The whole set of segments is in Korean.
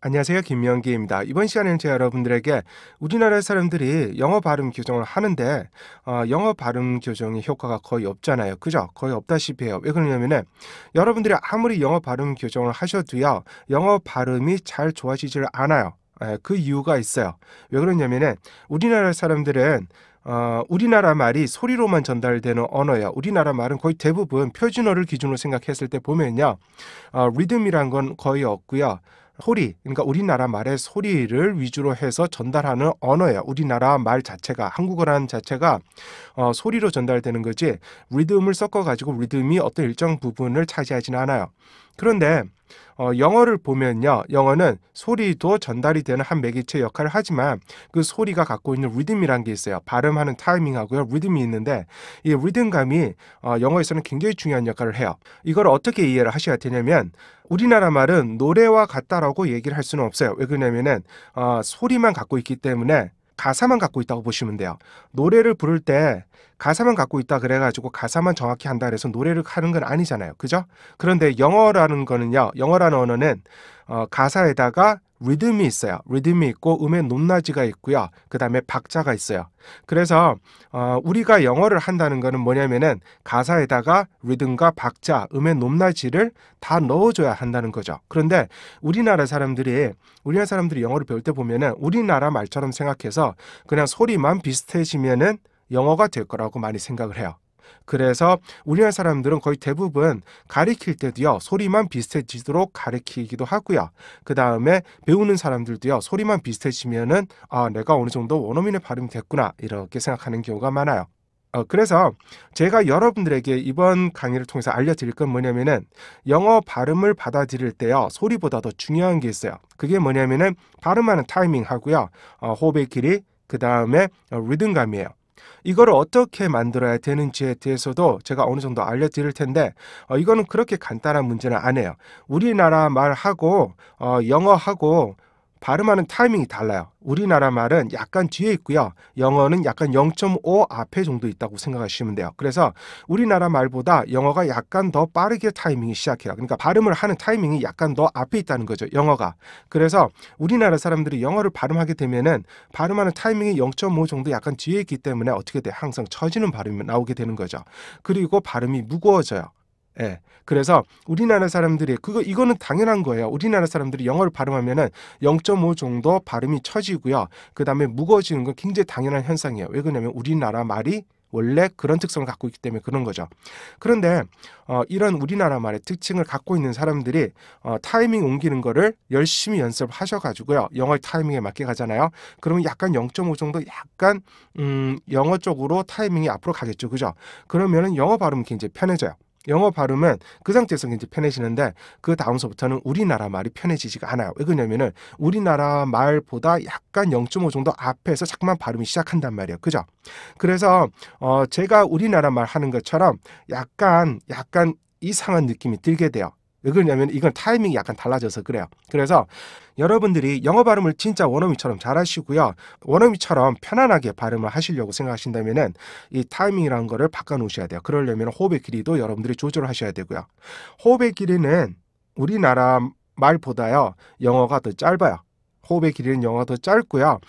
안녕하세요. 김명기입니다. 이번 시간에는 제가 여러분들에게 우리나라 사람들이 영어 발음 교정을 하는데 영어 발음 교정의 효과가 거의 없잖아요. 그죠? 거의 없다시피 해요. 왜 그러냐면은 여러분들이 아무리 영어 발음 교정을 하셔도요. 영어 발음이 잘 좋아지질 않아요. 그 이유가 있어요. 왜 그러냐면은 우리나라 사람들은 우리나라 말이 소리로만 전달되는 언어예요. 우리나라 말은 거의 대부분 표준어를 기준으로 생각했을 때 보면요. 리듬이란 건 거의 없고요. 소리, 그러니까 우리나라 말의 소리를 위주로 해서 전달하는 언어예요. 우리나라 말 자체가, 한국어라는 자체가 소리로 전달되는 거지 리듬을 섞어가지고 리듬이 어떤 일정 부분을 차지하지는 않아요. 그런데 영어를 보면요. 영어는 소리도 전달이 되는 한 매개체 역할을 하지만 그 소리가 갖고 있는 리듬이라는 게 있어요. 발음하는 타이밍하고요. 리듬이 있는데 이 리듬감이 영어에서는 굉장히 중요한 역할을 해요. 이걸 어떻게 이해를 하셔야 되냐면 우리나라 말은 노래와 같다라고 얘기를 할 수는 없어요. 왜 그러냐면은 소리만 갖고 있기 때문에 가사만 갖고 있다고 보시면 돼요. 노래를 부를 때 가사만 갖고 있다 그래가지고 가사만 정확히 한다 그래서 노래를 하는 건 아니잖아요. 그죠? 그런데 영어라는 거는요. 영어라는 언어는 가사에다가 리듬이 있어요. 리듬이 있고 음의 높낮이가 있고요. 그 다음에 박자가 있어요. 그래서 우리가 영어를 한다는 거는 뭐냐면은 가사에다가 리듬과 박자, 음의 높낮이를 다 넣어줘야 한다는 거죠. 그런데 우리나라 사람들이 영어를 배울 때 보면은 우리나라 말처럼 생각해서 그냥 소리만 비슷해지면은 영어가 될 거라고 많이 생각을 해요. 그래서 우리나라 사람들은 거의 대부분 가리킬 때도요. 소리만 비슷해지도록 가리키기도 하고요. 그 다음에 배우는 사람들도요. 소리만 비슷해지면은 내가 어느 정도 원어민의 발음이 됐구나 이렇게 생각하는 경우가 많아요. 그래서 제가 여러분들에게 이번 강의를 통해서 알려드릴 건 뭐냐면은 영어 발음을 받아들일 때요. 소리보다 더 중요한 게 있어요. 그게 뭐냐면은 발음하는 타이밍하고요. 호흡의 길이, 그 다음에 리듬감이에요. 이거를 어떻게 만들어야 되는지에 대해서도 제가 어느 정도 알려드릴 텐데 이거는 그렇게 간단한 문제는 아니에요. 우리나라 말하고 영어하고 발음하는 타이밍이 달라요. 우리나라 말은 약간 뒤에 있고요. 영어는 약간 0.5 앞에 정도 있다고 생각하시면 돼요. 그래서 우리나라 말보다 영어가 약간 더 빠르게 타이밍이 시작해요. 그러니까 발음을 하는 타이밍이 약간 더 앞에 있다는 거죠. 영어가. 그래서 우리나라 사람들이 영어를 발음하게 되면은 발음하는 타이밍이 0.5 정도 약간 뒤에 있기 때문에 어떻게 돼? 항상 처지는 발음이 나오게 되는 거죠. 그리고 발음이 무거워져요. 예. 그래서 우리나라 사람들이 이거는 당연한 거예요. 우리나라 사람들이 영어를 발음하면은 0.5 정도 발음이 처지고요. 그다음에 무거워지는 건 굉장히 당연한 현상이에요. 왜 그러냐면 우리나라 말이 원래 그런 특성을 갖고 있기 때문에 그런 거죠. 그런데 이런 우리나라 말의 특징을 갖고 있는 사람들이 타이밍 옮기는 거를 열심히 연습하셔가지고요. 영어 타이밍에 맞게 가잖아요. 그러면 약간 0.5 정도 약간 영어 쪽으로 타이밍이 앞으로 가겠죠. 그죠? 그러면은 영어 발음은 굉장히 편해져요. 영어 발음은 그 상태에서 굉장히 편해지는데 그 다음서부터는 우리나라 말이 편해지지가 않아요. 왜 그러냐면은 우리나라 말보다 약간 0.5 정도 앞에서 자꾸만 발음이 시작한단 말이에요. 그죠? 그래서 제가 우리나라 말 하는 것처럼 약간 이상한 느낌이 들게 돼요. 왜 그러냐면 이건 타이밍이 약간 달라져서 그래요. 그래서 여러분들이 영어 발음을 진짜 원어민처럼 잘하시고요. 원어민처럼 편안하게 발음을 하시려고 생각하신다면은 이 타이밍이라는 거를 바꿔 놓으셔야 돼요. 그러려면 호흡의 길이도 여러분들이 조절을 하셔야 되고요. 호흡의 길이는 우리나라 말보다요. 영어가 더 짧아요. 호흡의 길이는 영어가 더 짧고요.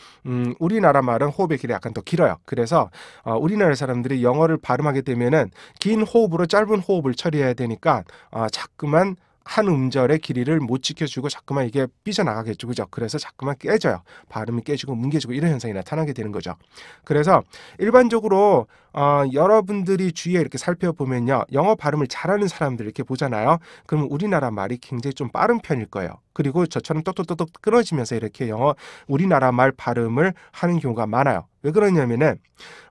우리나라 말은 호흡의 길이 약간 더 길어요. 그래서 우리나라 사람들이 영어를 발음하게 되면은 긴 호흡으로 짧은 호흡을 처리해야 되니까 자꾸만 한 음절의 길이를 못 지켜주고 자꾸만 이게 삐져나가겠죠. 그죠? 그래서 자꾸만 깨져요. 발음이 깨지고 뭉개지고 이런 현상이 나타나게 되는 거죠. 그래서 일반적으로 여러분들이 주위에 이렇게 살펴보면요. 영어 발음을 잘하는 사람들 이렇게 보잖아요. 그러면 우리나라 말이 굉장히 좀 빠른 편일 거예요. 그리고 저처럼 똑똑똑똑 끊어지면서 이렇게 우리나라 말 발음을 하는 경우가 많아요. 왜 그러냐면은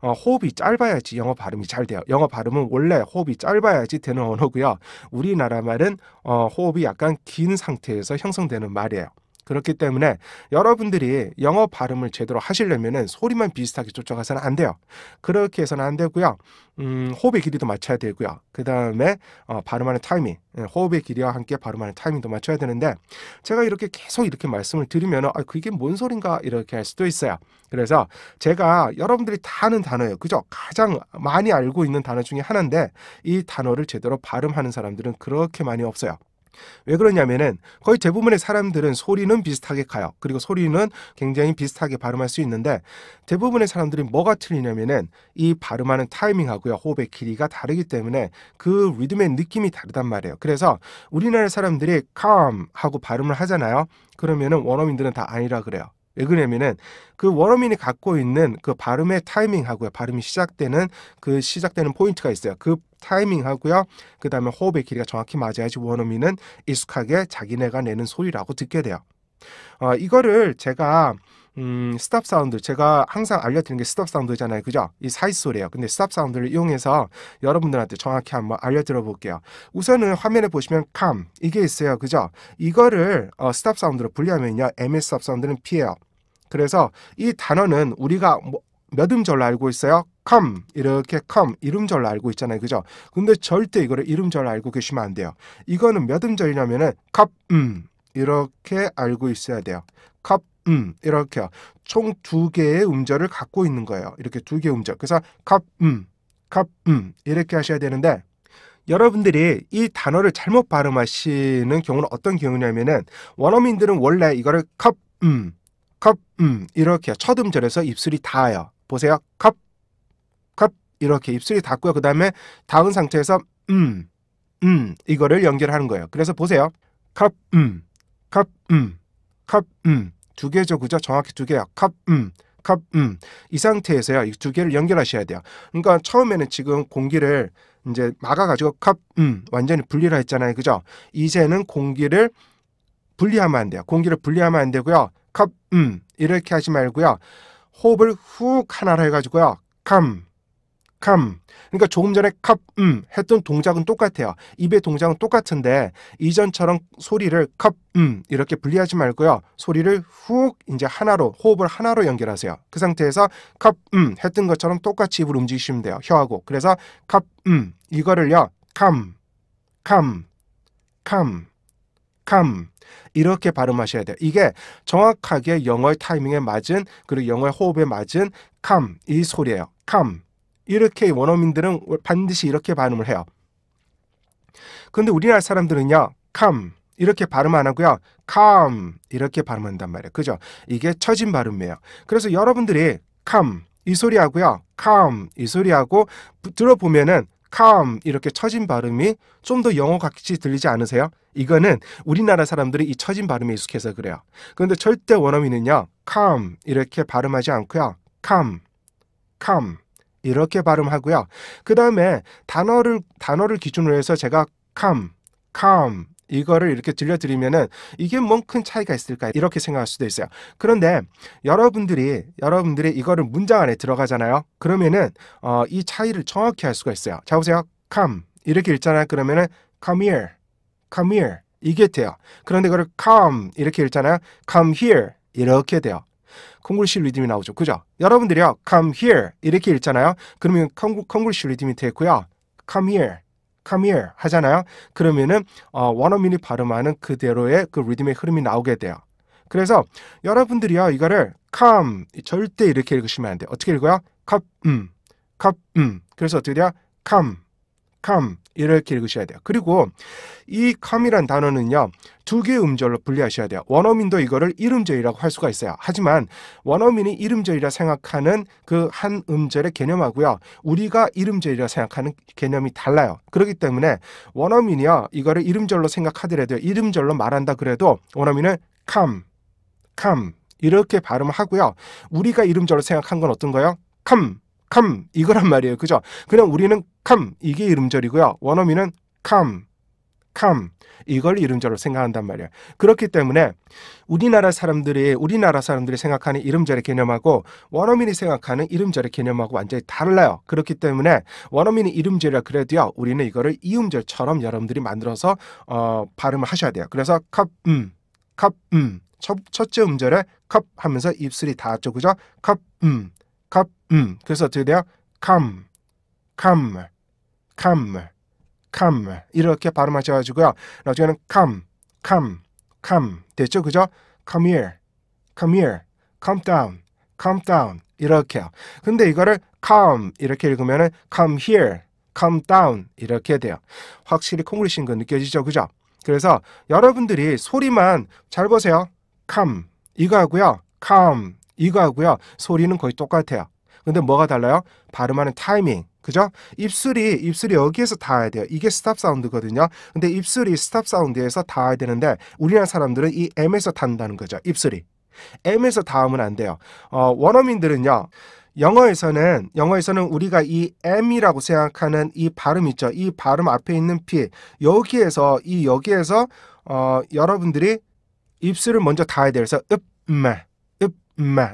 호흡이 짧아야지 영어 발음이 잘 돼요. 영어 발음은 원래 호흡이 짧아야지 되는 언어고요. 우리나라 말은 호흡이 약간 긴 상태에서 형성되는 말이에요. 그렇기 때문에 여러분들이 영어 발음을 제대로 하시려면은 소리만 비슷하게 쫓아가서는 안 돼요. 그렇게 해서는 안 되고요. 호흡의 길이도 맞춰야 되고요. 그 다음에 발음하는 타이밍, 호흡의 길이와 함께 발음하는 타이밍도 맞춰야 되는데 제가 이렇게 계속 이렇게 말씀을 드리면 그게 뭔 소린가 이렇게 할 수도 있어요. 그래서 제가 여러분들이 다 아는 단어예요. 그죠? 가장 많이 알고 있는 단어 중에 하나인데 이 단어를 제대로 발음하는 사람들은 그렇게 많이 없어요. 왜 그러냐면은 거의 대부분의 사람들은 소리는 비슷하게 가요. 그리고 소리는 굉장히 비슷하게 발음할 수 있는데 대부분의 사람들이 뭐가 틀리냐면은 이 발음하는 타이밍하고요. 호흡의 길이가 다르기 때문에 그 리듬의 느낌이 다르단 말이에요. 그래서 우리나라 사람들이 calm 하고 발음을 하잖아요. 그러면은 원어민들은 다 아니라 그래요. 왜 그러냐면은 그 원어민이 갖고 있는 그 발음의 타이밍하고요. 발음이 시작되는 포인트가 있어요. 그 타이밍하고요. 그 다음에 호흡의 길이가 정확히 맞아야지 원어민은 익숙하게 자기네가 내는 소리라고 듣게 돼요. 이거를 제가 스탑 사운드, 제가 항상 알려드리는 게 스탑 사운드잖아요. 그죠? 이 사이즈 소리예요. 근데 스탑 사운드를 이용해서 여러분들한테 정확히 한번 알려드려 볼게요. 우선은 화면에 보시면 calm 이게 있어요. 그죠? 이거를 스탑 사운드로 분리하면요. MS 스탑 사운드는 P예요. 그래서 이 단어는 우리가 몇 음절로 알고 있어요? come 이렇게 come 이름절로 알고 있잖아요. 그죠? 근데 절대 이거를 이름절로 알고 계시면 안 돼요. 이거는 몇 음절이냐면은 cup 이렇게 알고 있어야 돼요. cup 이렇게요. 총 2개의 음절을 갖고 있는 거예요. 이렇게 2개의 음절. 그래서 cup 이렇게 하셔야 되는데 여러분들이 이 단어를 잘못 발음하시는 경우는 어떤 경우냐면은 원어민들은 원래 이거를 cup 이렇게 첫 음절에서 입술이 닿아요. 보세요. cup 이렇게 입술이 닿고요. 그 다음에 닿은 상태에서 이거를 연결하는 거예요. 그래서 보세요. cup 두 개죠. 그죠? 정확히 2개야. cup 이 상태에서요. 이 2개를 연결하셔야 돼요. 그러니까 처음에는 지금 공기를 이제 막아가지고 cup 완전히 분리를 했잖아요. 그죠? 이제는 공기를 분리하면 안 돼요. 공기를 분리하면 안 되고요. cup 이렇게 하지 말고요. 호흡을 훅 하나로 해가지고요. come 그러니까 조금 전에 cup 했던 동작은 똑같아요. 입의 동작은 똑같은데 이전처럼 소리를 cup 이렇게 분리하지 말고요. 소리를 훅 이제 하나로 호흡을 하나로 연결하세요. 그 상태에서 cup 했던 것처럼 똑같이 입을 움직이시면 돼요. 혀하고. 그래서 cup 이거를요. come 이렇게 발음하셔야 돼요. 이게 정확하게 영어의 타이밍에 맞은 그리고 영어의 호흡에 맞은 come 이 소리예요. come 이렇게 원어민들은 반드시 이렇게 발음을 해요. 근데 우리나라 사람들은요. come 이렇게 발음 안 하고요. calm 이렇게 발음한단 말이에요. 그죠? 이게 처진 발음이에요. 그래서 여러분들이 come 이 소리하고요. calm 이 소리하고 들어보면은 calm 이렇게 처진 발음이 좀 더 영어 같이 들리지 않으세요? 이거는 우리나라 사람들이 이 처진 발음에 익숙해서 그래요. 그런데 절대 원어민은요. calm 이렇게 발음하지 않고요. calm 이렇게 발음하고요. 그 다음에 단어를 기준으로 해서 제가 calm 이거를 이렇게 들려드리면은 이게 뭔 큰 차이가 있을까 이렇게 생각할 수도 있어요. 그런데 여러분들이 이거를 문장 안에 들어가잖아요. 그러면은 이 차이를 정확히 알 수가 있어요. 자 보세요. come 이렇게 읽잖아요. 그러면은 come here 이게 돼요. 그런데 이거를 come 이렇게 읽잖아요. come here 이렇게 돼요. 콩글리시 리듬이 나오죠. 그죠? 여러분들이요. come here 이렇게 읽잖아요. 그러면 콩글리시 리듬이 되고요. come here 하잖아요. 그러면은 원어민이 발음하는 그대로의 그 리듬의 흐름이 나오게 돼요. 그래서 여러분들이요. 이거를 come 절대 이렇게 읽으시면 안 돼요. 어떻게 읽어요? 그래서 어떻게 돼요? come 이렇게 읽으셔야 돼요. 그리고 이 come이란 단어는요. 2개의 음절로 분리하셔야 돼요. 원어민도 이거를 이름절이라고 할 수가 있어요. 하지만 원어민이 이름절이라 생각하는 그 한 음절의 개념하고요. 우리가 이름절이라 생각하는 개념이 달라요. 그렇기 때문에 원어민이요. 이거를 이름절로 생각하더라도 이름절로 말한다 그래도 원어민은 come 이렇게 발음하고요. 우리가 이름절로 생각한 건 어떤 거예요? come 이거란 말이에요. 그죠? 그냥 우리는 come 이게 이름절이고요. 원어민은 come 이걸 이름절로 생각한단 말이에요. 그렇기 때문에 우리나라 사람들이 생각하는 이름절의 개념하고 원어민이 생각하는 이름절의 개념하고 완전히 달라요. 그렇기 때문에 원어민이 이름절이라 그래도요. 우리는 이거를 이음절처럼 여러분들이 만들어서 발음을 하셔야 돼요. 그래서 첫째 음절에 cup 하면서 입술이 닿았죠. 그죠? cup 그래서 어떻게 돼요? come 이렇게 발음하셔가지고요. 나중에는 come 됐죠? 그죠? come here come down 이렇게요. 근데 이거를 come 이렇게 읽으면은 come here come down 이렇게 돼요. 확실히 콩글리시인 거 느껴지죠? 그죠? 그래서 여러분들이 소리만 잘 보세요. come 이거 하고요. come 이거 하고요. 소리는 거의 똑같아요. 근데 뭐가 달라요? 발음하는 타이밍. 그죠? 입술이 여기에서 닿아야 돼요. 이게 스탑 사운드거든요. 근데 입술이 스탑 사운드에서 닿아야 되는데 우리나라 사람들은 이 M에서 닿는다는 거죠. 입술이. M에서 닿으면 안 돼요. 원어민들은요. 영어에서는 우리가 이 M이라고 생각하는 이 발음 있죠. 이 발음 앞에 있는 P 여기에서 여러분들이 입술을 먼저 닿아야 돼요. 그래서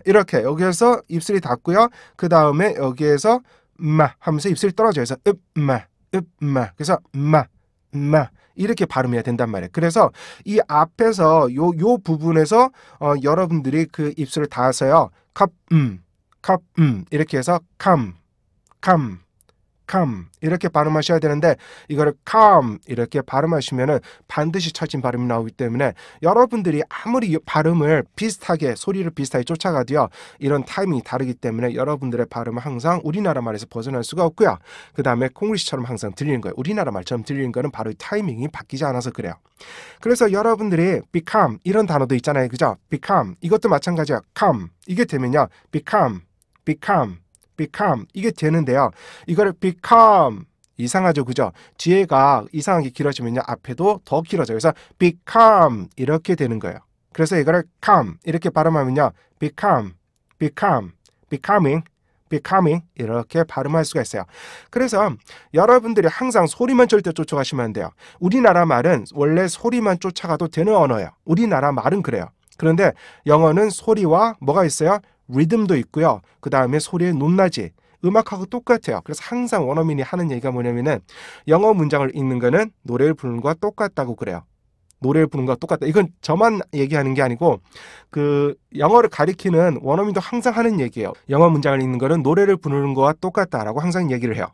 이렇게 여기에서 입술이 닿고요. 그 다음에 여기에서 하면서 입술이 떨어져요. 그래서 그래서 이렇게 발음해야 된단 말이에요. 그래서 이 앞에서 요 부분에서 여러분들이 그 입술을 닿아서요. 이렇게 해서 come 이렇게 발음하셔야 되는데 이거를 come 이렇게 발음하시면은 반드시 처진 발음이 나오기 때문에 여러분들이 아무리 발음을 비슷하게 소리를 비슷하게 쫓아가도요. 이런 타이밍이 다르기 때문에 여러분들의 발음은 항상 우리나라 말에서 벗어날 수가 없고요. 그 다음에 콩글리시처럼 항상 들리는 거예요. 우리나라 말처럼 들리는 거는 바로 이 타이밍이 바뀌지 않아서 그래요. 그래서 여러분들이 become 이런 단어도 있잖아요. 그죠? become 이것도 마찬가지야. come 이게 되면요. become 이게 되는데요. 이거를 become 이상하죠. 그죠? 뒤에가 이상하게 길어지면요. 앞에도 더 길어져요. 그래서 become 이렇게 되는 거예요. 그래서 이거를 come 이렇게 발음하면요. becoming 이렇게 발음할 수가 있어요. 그래서 여러분들이 항상 소리만 절대 쫓아가시면 안 돼요. 우리나라 말은 원래 소리만 쫓아가도 되는 언어예요. 우리나라 말은 그래요. 그런데 영어는 소리와 뭐가 있어요? 리듬도 있고요. 그 다음에 소리의 높낮이, 음악하고 똑같아요. 그래서 항상 원어민이 하는 얘기가 뭐냐면은 영어 문장을 읽는 거는 노래를 부르는 거와 똑같다고 그래요. 노래를 부르는 거와 똑같다. 이건 저만 얘기하는 게 아니고 그 영어를 가리키는 원어민도 항상 하는 얘기예요. 영어 문장을 읽는 거는 노래를 부르는 거와 똑같다라고 항상 얘기를 해요.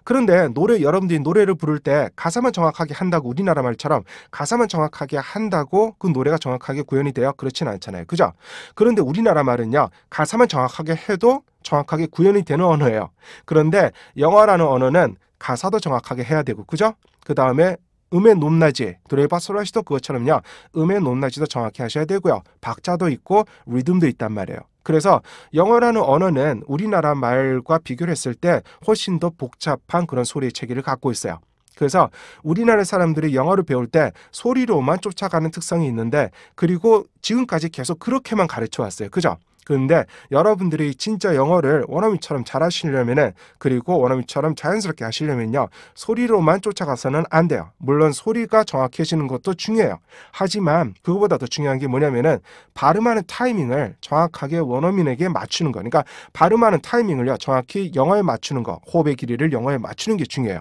그런데 여러분들이 노래를 부를 때 가사만 정확하게 한다고 우리나라 말처럼 가사만 정확하게 한다고 그 노래가 정확하게 구현이 돼요? 그렇진 않잖아요. 그죠? 그런데 우리나라 말은요. 가사만 정확하게 해도 정확하게 구현이 되는 언어예요. 그런데 영어라는 언어는 가사도 정확하게 해야 되고 그죠? 그 다음에 음의 높낮이, 도레미파솔라시도 그것처럼요. 음의 높낮이도 정확히 하셔야 되고요. 박자도 있고 리듬도 있단 말이에요. 그래서 영어라는 언어는 우리나라 말과 비교를 했을 때 훨씬 더 복잡한 그런 소리의 체계를 갖고 있어요. 그래서 우리나라 사람들이 영어를 배울 때 소리로만 쫓아가는 특성이 있는데 그리고 지금까지 계속 그렇게만 가르쳐 왔어요. 그죠? 그런데 여러분들이 진짜 영어를 원어민처럼 잘 하시려면은 그리고 원어민처럼 자연스럽게 하시려면요. 소리로만 쫓아가서는 안 돼요. 물론 소리가 정확해지는 것도 중요해요. 하지만 그거보다 더 중요한 게 뭐냐면은 발음하는 타이밍을 정확하게 원어민에게 맞추는 거. 그러니까 발음하는 타이밍을요. 정확히 영어에 맞추는 거. 호흡의 길이를 영어에 맞추는 게 중요해요.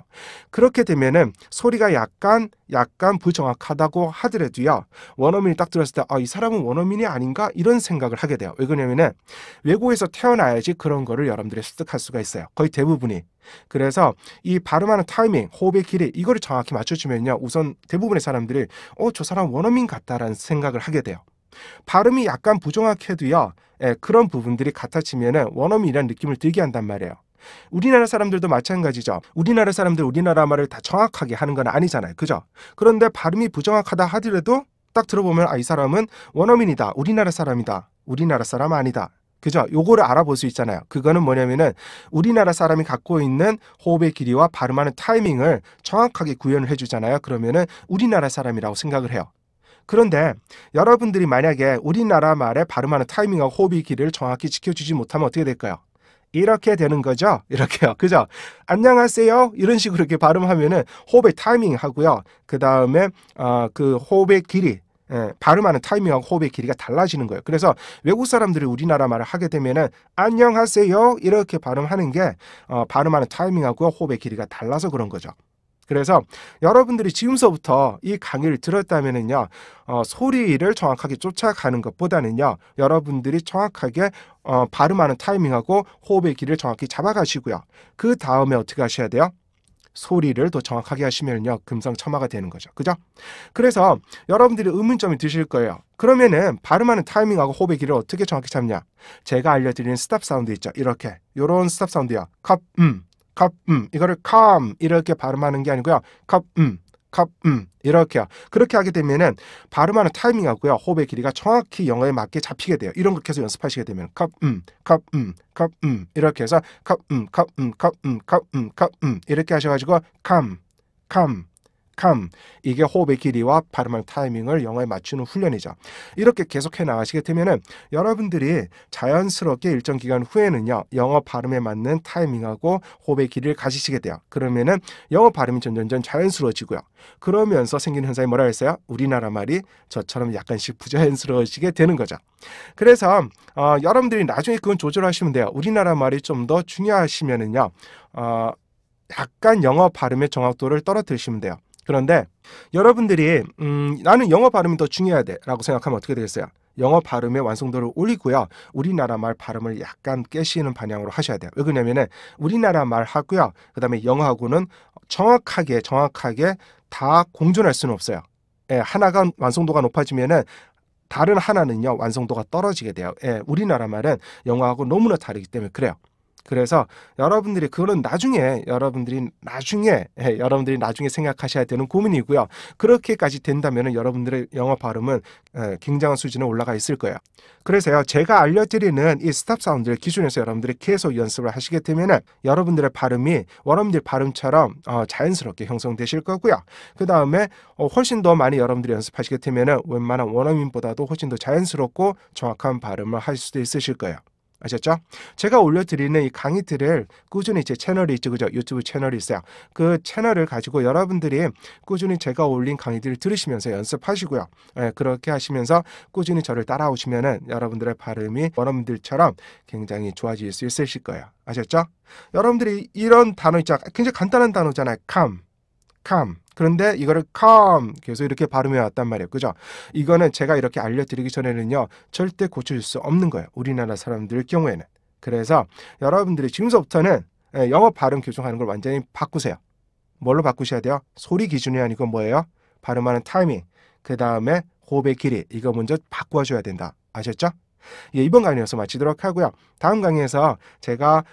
그렇게 되면은 소리가 약간 부정확하다고 하더라도요. 원어민이 딱 들었을 때 이 사람은 원어민이 아닌가? 이런 생각을 하게 돼요. 왜 그러냐면은 외국에서 태어나야지 그런 거를 여러분들이 습득할 수가 있어요. 거의 대부분이. 그래서 이 발음하는 타이밍, 호흡의 길이 이거를 정확히 맞춰주면요. 우선 대부분의 사람들이 저 사람 원어민 같다라는 생각을 하게 돼요. 발음이 약간 부정확해도요. 그런 부분들이 같아지면은 원어민이라는 느낌을 들게 한단 말이에요. 우리나라 사람들도 마찬가지죠. 우리나라 사람들 우리나라 말을 다 정확하게 하는 건 아니잖아요. 그죠? 그런데 발음이 부정확하다 하더라도 딱 들어보면 이 사람은 원어민이다. 우리나라 사람이다. 우리나라 사람 아니다. 그죠? 요거를 알아볼 수 있잖아요. 그거는 뭐냐면은 우리나라 사람이 갖고 있는 호흡의 길이와 발음하는 타이밍을 정확하게 구현을 해주잖아요. 그러면은 우리나라 사람이라고 생각을 해요. 그런데 여러분들이 만약에 우리나라 말의 발음하는 타이밍하고 호흡의 길이를 정확히 지켜주지 못하면 어떻게 될까요? 이렇게 되는 거죠. 이렇게요. 그죠? 안녕하세요. 이런 식으로 이렇게 발음하면은 호흡의 타이밍 하고요. 그 다음에 그 호흡의 길이 발음하는 타이밍하고 호흡의 길이가 달라지는 거예요. 그래서 외국 사람들이 우리나라 말을 하게 되면은 안녕하세요. 이렇게 발음하는 게 발음하는 타이밍하고 호흡의 길이가 달라서 그런 거죠. 그래서 여러분들이 지금서부터 이 강의를 들었다면은요, 소리를 정확하게 쫓아가는 것보다는요, 여러분들이 정확하게 발음하는 타이밍하고 호흡의 길이를 정확히 잡아가시고요. 그 다음에 어떻게 하셔야 돼요? 소리를 더 정확하게 하시면요, 금상첨화가 되는 거죠. 그죠? 그래서 여러분들이 의문점이 드실 거예요. 그러면은 발음하는 타이밍하고 호흡의 길이를 어떻게 정확히 잡냐? 제가 알려드리는 스탑 사운드 있죠. 이렇게. 요런 스탑 사운드요. 이거를 come 이렇게 발음하는 게 아니고요. 이렇게요. 그렇게 하게 되면은 발음하는 타이밍하고요, 호흡의 길이가 정확히 영어에 맞게 잡히게 돼요. 이런 걸 계속 연습하시게 되면 이렇게 해서 이렇게 하셔가지고 come 이게 호흡의 길이와 발음할 타이밍을 영어에 맞추는 훈련이죠. 이렇게 계속해 나가시게 되면은 여러분들이 자연스럽게 일정 기간 후에는요, 영어 발음에 맞는 타이밍하고 호흡의 길이를 가지시게 돼요. 그러면은 영어 발음이 점점 자연스러워지고요. 그러면서 생기는 현상이 뭐라 했어요? 우리나라 말이 저처럼 약간씩 부자연스러워지게 되는 거죠. 그래서 여러분들이 나중에 그건 조절하시면 돼요. 우리나라 말이 좀 더 중요하시면은요, 약간 영어 발음의 정확도를 떨어뜨리시면 돼요. 그런데 여러분들이 나는 영어 발음이 더 중요하대 라고 생각하면 어떻게 되겠어요? 영어 발음의 완성도를 올리고요, 우리나라 말 발음을 약간 깨시는 방향으로 하셔야 돼요. 왜 그러냐면은 우리나라 말하고요, 그 다음에 영어하고는 정확하게 다 공존할 수는 없어요. 예, 하나가 완성도가 높아지면은 다른 하나는요, 완성도가 떨어지게 돼요. 예, 우리나라 말은 영어하고 너무나 다르기 때문에 그래요. 그래서 여러분들이 그거는 여러분들이 나중에 생각하셔야 되는 고민이고요. 그렇게까지 된다면 여러분들의 영어 발음은 굉장한 수준에 올라가 있을 거예요. 그래서요, 제가 알려드리는 이 스탑 사운드를 기준해서 여러분들이 계속 연습을 하시게 되면 여러분들의 발음이 원어민들 발음처럼 자연스럽게 형성되실 거고요. 그 다음에 훨씬 더 많이 여러분들이 연습하시게 되면 웬만한 원어민보다도 훨씬 더 자연스럽고 정확한 발음을 하실 수도 있으실 거예요. 아셨죠? 제가 올려드리는 이 강의들을 꾸준히 제 채널이 있죠, 그죠? 유튜브 채널이 있어요. 그 채널을 가지고 여러분들이 꾸준히 제가 올린 강의들을 들으시면서 연습하시고요. 그렇게 하시면서 꾸준히 저를 따라오시면은 여러분들의 발음이 원어민들처럼 굉장히 좋아질 수 있으실 거예요. 아셨죠? 여러분들이 이런 단어 있죠? 굉장히 간단한 단어잖아요. come. 그런데 이거를 come 계속 이렇게 발음해 왔단 말이에요. 그죠? 이거는 제가 이렇게 알려드리기 전에는요, 절대 고쳐줄 수 없는 거예요, 우리나라 사람들 경우에는. 그래서 여러분들이 지금서부터는 영어 발음 교정하는 걸 완전히 바꾸세요. 뭘로 바꾸셔야 돼요? 소리 기준이 아니고 뭐예요? 발음하는 타이밍, 그 다음에 호흡의 길이, 이거 먼저 바꿔줘야 된다. 아셨죠? 예, 이번 강의 여기서 마치도록 하고요. 다음 강의에서 제가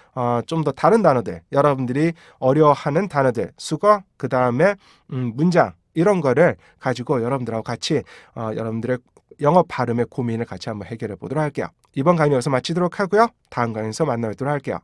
좀 더 다른 단어들, 여러분들이 어려워하는 단어들, 수거, 그 다음에 문장, 이런 거를 가지고 여러분들하고 같이 여러분들의 영어 발음의 고민을 같이 한번 해결해 보도록 할게요. 이번 강의 여기서 마치도록 하고요. 다음 강의에서 만나뵙도록 할게요.